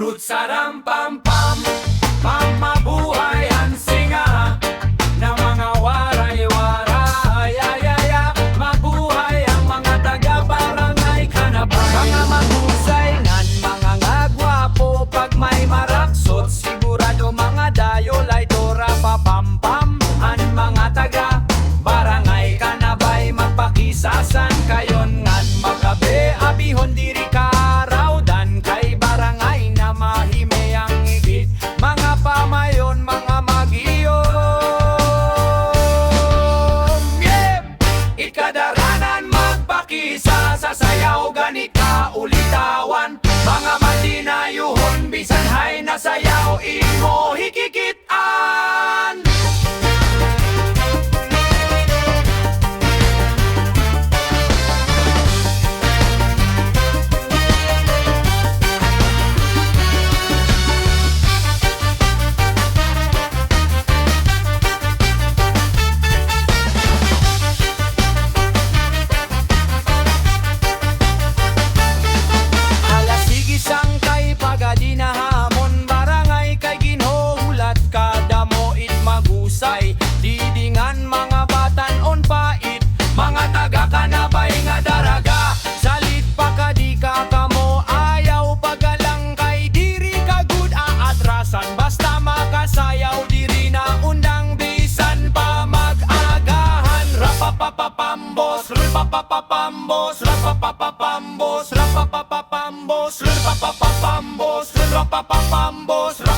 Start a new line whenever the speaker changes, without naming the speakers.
Roots saram pam pam, pamabuhay ang singa ng mga waray-waray. Mabuhay ang mga taga-barangay Kanabay. Mga mahusay ngan mga ngagwapo, pag may maraksot sigurado mga dayol ay dora pa pam pam. Ang mga taga-barangay Kanabay magpakisasan kayon ngan magabi abihon diri karawdan kay barangay na mahime ang igit. Mga pamayon, mga magiyom, yeah! Ikadaranan magpakisa sa sayaw gani ka ulitawan. Mga madinayuhon bisan hay na sayaw imo hikikitan. Dinahamon barangay kay ginhuhulat kada moit magusay. Didingan mga batan-on pait, mga taga Kanabay nga daraga. Salit pa kadi ka kamo ayaw pagalang kay diri ka good aatrasan. Basta makasayaw diri na undang bisan pa mag-agahan. Rapapapapambos, rapapapapambos, rapapapapambos, rapapapapambos, rapapapapambos, rapapapambos.